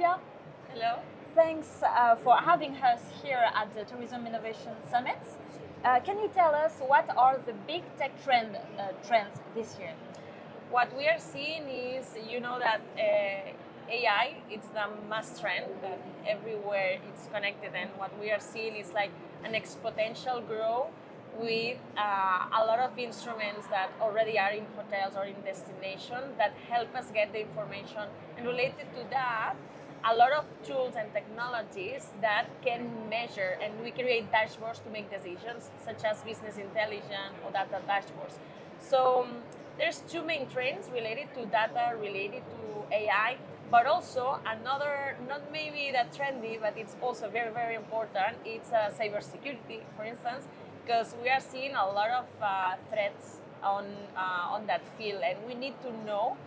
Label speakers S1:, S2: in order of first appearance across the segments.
S1: Silvia.
S2: Hello.
S1: Thanks for having us here at the Tourism Innovation Summit. Can you tell us what are the big tech trends this year?
S2: What we are seeing is, that AI is the mass trend that everywhere it's connected, and what we are seeing is like an exponential growth with a lot of instruments that already are in hotels or in destinations that help us get the information. And related to that, a lot of tools and technologies that can measure, and we create dashboards to make decisions, such as business intelligence or data dashboards. So there's two main trends related to data, related to AI, but also another, not maybe that trendy, but it's also very, very important. It's cybersecurity, for instance, because we are seeing a lot of threats on that field, and we need to know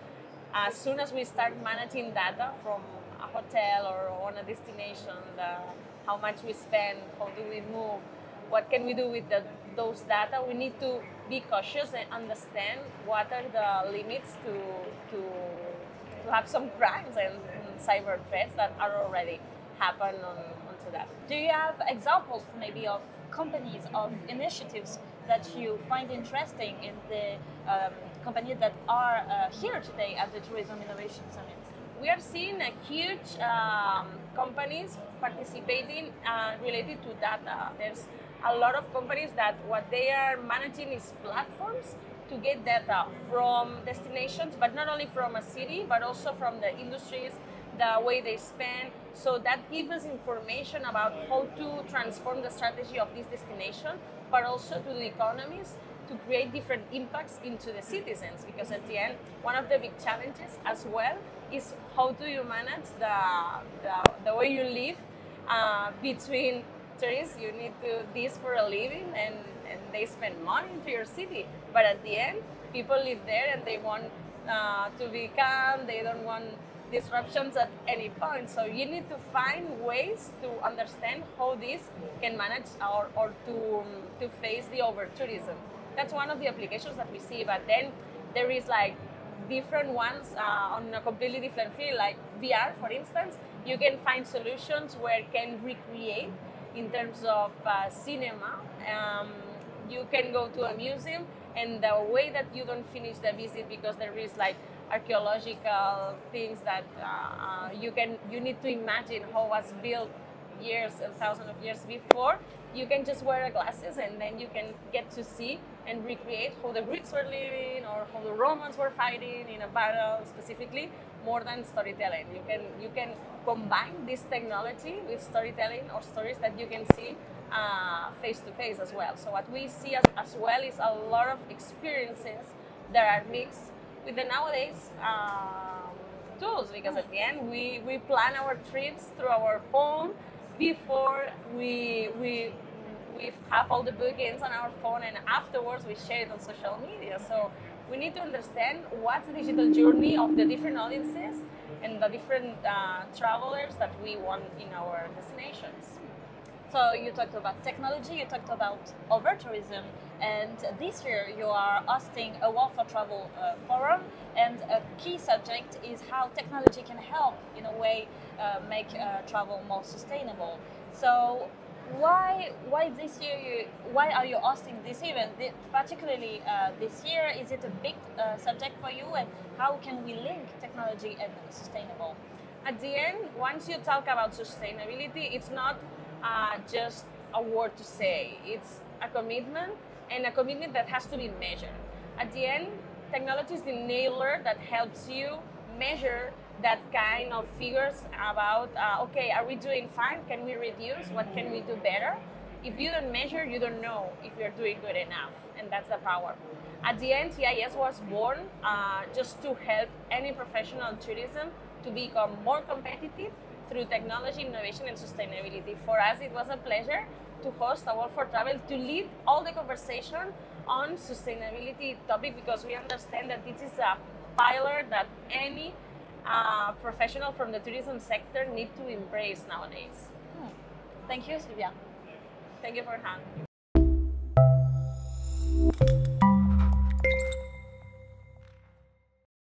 S2: as soon as we start managing data from a hotel or on a destination, how much we spend, how do we move, what can we do with those data. We need to be cautious and understand what are the limits to have some crimes and cyber threats that are already happen onto that.
S1: Do you have examples maybe of companies, of initiatives that you find interesting in the companies that are here today at the Tourism Innovation Summit?
S2: We are seeing a huge companies participating related to data. There's a lot of companies that what they are managing is platforms to get data from destinations, but not only from a city, but also from the industries, the way they spend. So that gives us information about how to transform the strategy of this destination, but also to the economies, to create different impacts into the citizens. Because at the end, one of the big challenges as well is how do you manage the way you live between tourists. You need to do this for a living, and they spend money into your city. But at the end, people live there and they want to be calm, they don't want disruptions at any point. So you need to find ways to understand how this can manage or to face the over-tourism. That's one of the applications that we see, but then there is like different ones on a completely different field, like VR, for instance. You can find solutions where you can recreate in terms of cinema. You can go to a museum, and the way that you don't finish the visit because there is like archaeological things that you need to imagine how was built years and thousands of years before. You can just wear glasses and then you can get to see and recreate how the Greeks were living or how the Romans were fighting in a battle specifically, more than storytelling. You can combine this technology with storytelling or stories that you can see face to face as well. So what we see as well is a lot of experiences that are mixed with the nowadays tools, because at the end we plan our trips through our phone before we have all the bookings on our phone, and afterwards we share it on social media. So we need to understand what's the digital journey of the different audiences and the different travelers that we want in our destinations.
S1: So you talked about technology, you talked about over-tourism, and this year you are hosting a World for Travel forum, and a key subject is how technology can help, in a way, make travel more sustainable. So why this year? Why are you hosting this event? Particularly this year, is it a big subject for you, and how can we link technology and sustainable?
S2: At the end, once you talk about sustainability, it's not just a word to say. It's a commitment, and a commitment that has to be measured. At the end, technology is the enabler that helps you measure that kind of figures about, okay, are we doing fine? Can we reduce? What can we do better? If you don't measure, you don't know if you're doing good enough, and that's the power. At the end, CIS was born just to help any professional in tourism to become more competitive through technology, innovation, and sustainability. For us, it was a pleasure to host a World for Travel to lead all the conversation on sustainability topic, because we understand that this is a pillar that any professional from the tourism sector need to embrace nowadays.
S1: Thank you, Silvia.
S2: Thank you for having me.